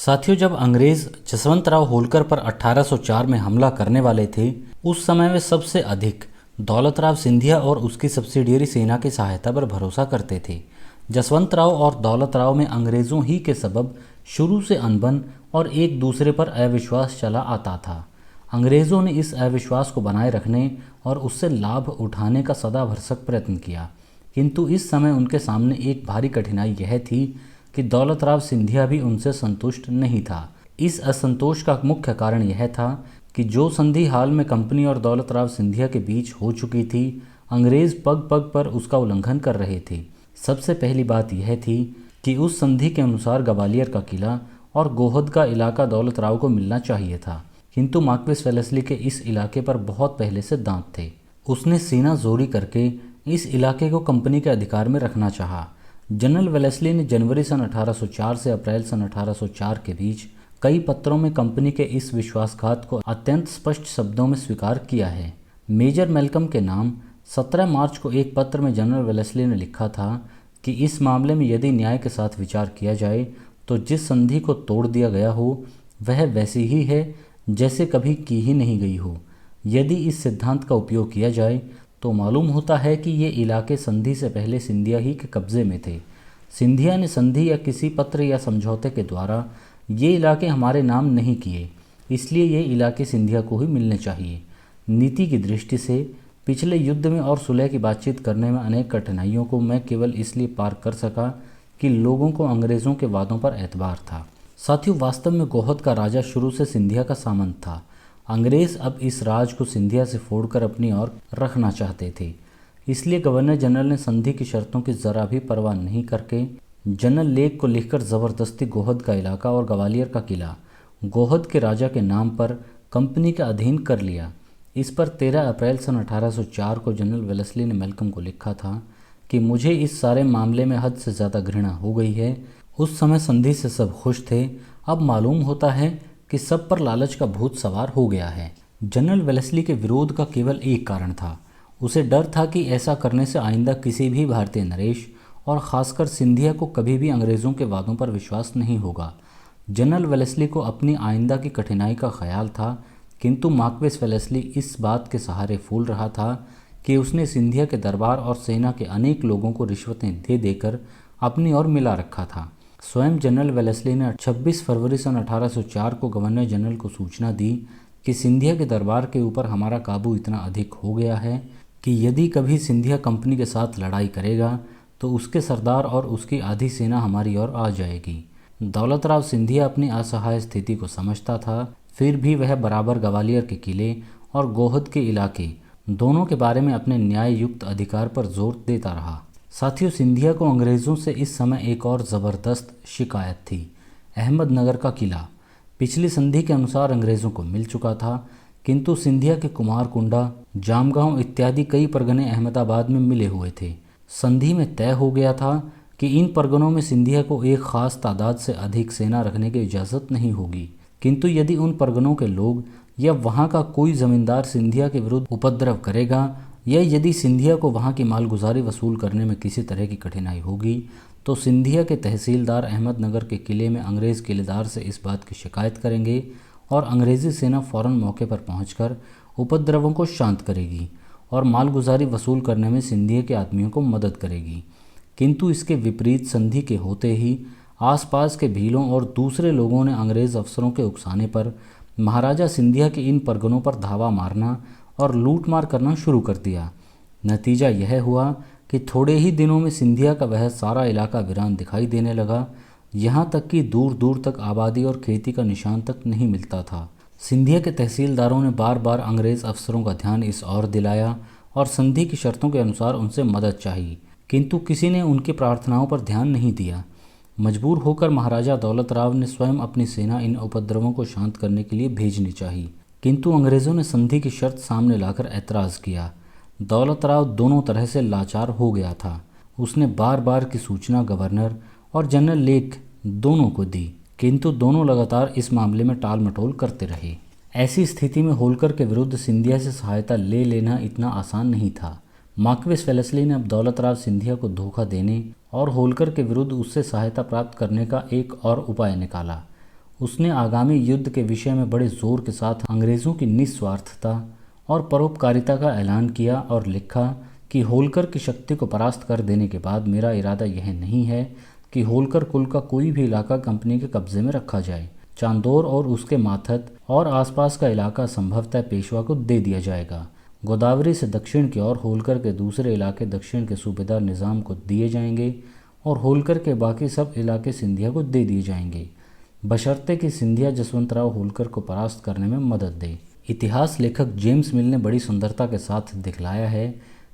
साथियों, जब अंग्रेज जसवंत राव होलकर पर 1804 में हमला करने वाले थे, उस समय वे सबसे अधिक दौलत राव सिंधिया और उसकी सब्सिडियरी सेना की सहायता पर भरोसा करते थे। जसवंत राव और दौलत राव में अंग्रेजों ही के सबब शुरू से अनबन और एक दूसरे पर अविश्वास चला आता था। अंग्रेजों ने इस अविश्वास को बनाए रखने और उससे लाभ उठाने का सदा भरसक प्रयत्न किया, किंतु इस समय उनके सामने एक भारी कठिनाई यह थी कि दौलत राव सिंधिया भी उनसे संतुष्ट नहीं था। इस असंतोष का मुख्य कारण यह था कि जो संधि हाल में कंपनी और दौलत राव सिंधिया के बीच हो चुकी थी, अंग्रेज पग पग पर उसका उल्लंघन कर रहे थे। सबसे पहली बात यह थी कि उस संधि के अनुसार ग्वालियर का किला और गोहद का इलाका दौलत राव को मिलना चाहिए था, किंतु मार्क्वेस वेलेस्ली के इस इलाके पर बहुत पहले से दांत थे। उसने सीना जोरी करके इस इलाके को कंपनी के अधिकार में रखना चाहा। जनरल वेलेस्ली ने जनवरी सन 1804 से अप्रैल सन 1804 के बीच कई पत्रों में कंपनी के इस विश्वासघात को अत्यंत स्पष्ट शब्दों में स्वीकार किया है। मेजर मेलकम के नाम 17 मार्च को एक पत्र में जनरल वेलेस्ली ने लिखा था कि इस मामले में यदि न्याय के साथ विचार किया जाए तो जिस संधि को तोड़ दिया गया हो वह वैसी ही है जैसे कभी की ही नहीं गई हो। यदि इस सिद्धांत का उपयोग किया जाए तो मालूम होता है कि ये इलाके संधि से पहले सिंधिया ही के कब्जे में थे। सिंधिया ने संधि या किसी पत्र या समझौते के द्वारा ये इलाके हमारे नाम नहीं किए, इसलिए ये इलाके सिंधिया को ही मिलने चाहिए। नीति की दृष्टि से पिछले युद्ध में और सुलह की बातचीत करने में अनेक कठिनाइयों को मैं केवल इसलिए पार कर सका कि लोगों को अंग्रेज़ों के वादों पर एतबार था। साथियों, वास्तव में गोहद का राजा शुरू से सिंधिया का सामंत था। अंग्रेज़ अब इस राज को सिंधिया से फोड़कर अपनी ओर रखना चाहते थे, इसलिए गवर्नर जनरल ने संधि की शर्तों की जरा भी परवाह नहीं करके जनरल लेक को लिखकर ज़बरदस्ती गोहद का इलाका और ग्वालियर का किला गोहद के राजा के नाम पर कंपनी के अधीन कर लिया। इस पर 13 अप्रैल सन 1804 को जनरल वेलेस्ली ने मेलकम को लिखा था कि मुझे इस सारे मामले में हद से ज़्यादा घृणा हो गई है। उस समय संधि से सब खुश थे, अब मालूम होता है कि सब पर लालच का भूत सवार हो गया है। जनरल वेलेस्ली के विरोध का केवल एक कारण था, उसे डर था कि ऐसा करने से आइंदा किसी भी भारतीय नरेश और ख़ासकर सिंधिया को कभी भी अंग्रेज़ों के वादों पर विश्वास नहीं होगा। जनरल वेलेस्ली को अपनी आइंदा की कठिनाई का ख्याल था, किंतु मार्क्वेस वेलेस्ली इस बात के सहारे फूल रहा था कि उसने सिंधिया के दरबार और सेना के अनेक लोगों को रिश्वतें दे देकर अपनी ओर मिला रखा था। स्वयं जनरल वेलेस्ली ने 26 फरवरी सन 1804 को गवर्नर जनरल को सूचना दी कि सिंधिया के दरबार के ऊपर हमारा काबू इतना अधिक हो गया है कि यदि कभी सिंधिया कंपनी के साथ लड़ाई करेगा तो उसके सरदार और उसकी आधी सेना हमारी ओर आ जाएगी। दौलत राव सिंधिया अपनी असहाय स्थिति को समझता था, फिर भी वह बराबर ग्वालियर के किले और गोहद के इलाके दोनों के बारे में अपने न्याय युक्त अधिकार पर जोर देता रहा। साथियों, सिंधिया को अंग्रेज़ों से इस समय एक और ज़बरदस्त शिकायत थी। अहमदनगर का किला पिछली संधि के अनुसार अंग्रेज़ों को मिल चुका था, किंतु सिंधिया के कुमारकुंडा, जामगांव इत्यादि कई परगने अहमदाबाद में मिले हुए थे। संधि में तय हो गया था कि इन परगनों में सिंधिया को एक ख़ास तादाद से अधिक सेना रखने की इजाज़त नहीं होगी, किंतु यदि उन परगनों के लोग या वहाँ का कोई ज़मींदार सिंधिया के विरुद्ध उपद्रव करेगा या यदि सिंधिया को वहाँ की मालगुजारी वसूल करने में किसी तरह की कठिनाई होगी तो सिंधिया के तहसीलदार अहमदनगर के किले में अंग्रेज़ किलेदार से इस बात की शिकायत करेंगे और अंग्रेज़ी सेना फ़ौरन मौके पर पहुंचकर उपद्रवों को शांत करेगी और मालगुजारी वसूल करने में सिंधिया के आदमियों को मदद करेगी। किंतु इसके विपरीत संधि के होते ही आसपास के भीलों और दूसरे लोगों ने अंग्रेज़ अफसरों के उकसाने पर महाराजा सिंधिया के इन परगनों पर धावा मारना और लूटमार करना शुरू कर दिया। नतीजा यह हुआ कि थोड़े ही दिनों में सिंधिया का वह सारा इलाका वीरान दिखाई देने लगा, यहाँ तक कि दूर दूर तक आबादी और खेती का निशान तक नहीं मिलता था। सिंधिया के तहसीलदारों ने बार बार अंग्रेज़ अफसरों का ध्यान इस ओर दिलाया और संधि की शर्तों के अनुसार उनसे मदद चाहिए, किंतु किसी ने उनकी प्रार्थनाओं पर ध्यान नहीं दिया। मजबूर होकर महाराजा दौलत राव ने स्वयं अपनी सेना इन उपद्रवों को शांत करने के लिए भेजनी चाहिए, किंतु अंग्रेज़ों ने संधि की शर्त सामने लाकर ऐतराज़ किया। दौलत राव दोनों तरह से लाचार हो गया था। उसने बार बार की सूचना गवर्नर और जनरल लेक दोनों को दी, किंतु दोनों लगातार इस मामले में टाल मटोल करते रहे। ऐसी स्थिति में होलकर के विरुद्ध सिंधिया से सहायता ले लेना इतना आसान नहीं था। मार्क्वेस वेलेस्ली ने अब दौलत राव सिंधिया को धोखा देने और होलकर के विरुद्ध उससे सहायता प्राप्त करने का एक और उपाय निकाला। उसने आगामी युद्ध के विषय में बड़े जोर के साथ अंग्रेज़ों की निस्वार्थता और परोपकारिता का ऐलान किया और लिखा कि होलकर की शक्ति को परास्त कर देने के बाद मेरा इरादा यह नहीं है कि होलकर कुल का कोई भी इलाका कंपनी के कब्जे में रखा जाए। चांदौर और उसके माथत और आसपास का इलाका संभवतः पेशवा को दे दिया जाएगा। गोदावरी से दक्षिण की ओर होलकर के दूसरे इलाके दक्षिण के सूबेदार निज़ाम को दिए जाएंगे और होलकर के बाकी सब इलाके सिंधिया को दे दिए जाएंगे, बशर्ते कि सिंधिया जसवंतराव होलकर को परास्त करने में मदद दे। इतिहास लेखक जेम्स मिल ने बड़ी सुंदरता के साथ दिखलाया है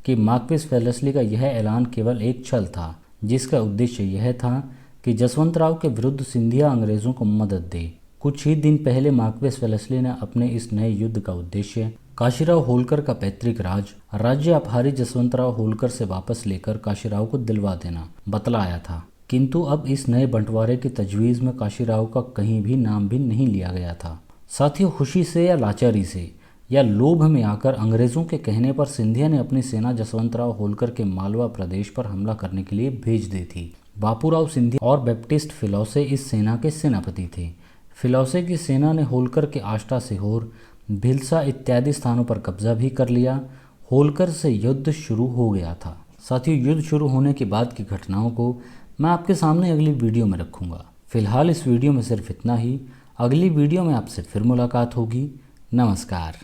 कि मार्क्वेस वेलेस्ली का यह ऐलान केवल एक छल था, जिसका उद्देश्य यह था कि जसवंतराव के विरुद्ध सिंधिया अंग्रेज़ों को मदद दे। कुछ ही दिन पहले मार्क्वेस वेलेस्ली ने अपने इस नए युद्ध का उद्देश्य काशीराव होलकर का पैतृक राज्य अपहारी जसवंतराव होलकर से वापस लेकर काशीराव को दिलवा देना बतलाया था। किंतु अब इस नए बंटवारे की तजवीज़ में काशीराव का कहीं भी नाम भी नहीं लिया गया था। साथियों, खुशी से या लाचारी से या लोभ में आकर अंग्रेज़ों के कहने पर सिंधिया ने अपनी सेना जसवंतराव होलकर के मालवा प्रदेश पर हमला करने के लिए भेज दी थी। बापूराव सिंधिया और बैप्टिस्ट फिलौसे इस सेना के सेनापति थे। फिलौसे की सेना ने होलकर के आष्टा, सीहोर, भिलसा इत्यादि स्थानों पर कब्जा भी कर लिया। होलकर से युद्ध शुरू हो गया था। साथियों, युद्ध शुरू होने के बाद की घटनाओं को मैं आपके सामने अगली वीडियो में रखूँगा। फिलहाल इस वीडियो में सिर्फ इतना ही। अगली वीडियो में आपसे फिर मुलाकात होगी। नमस्कार।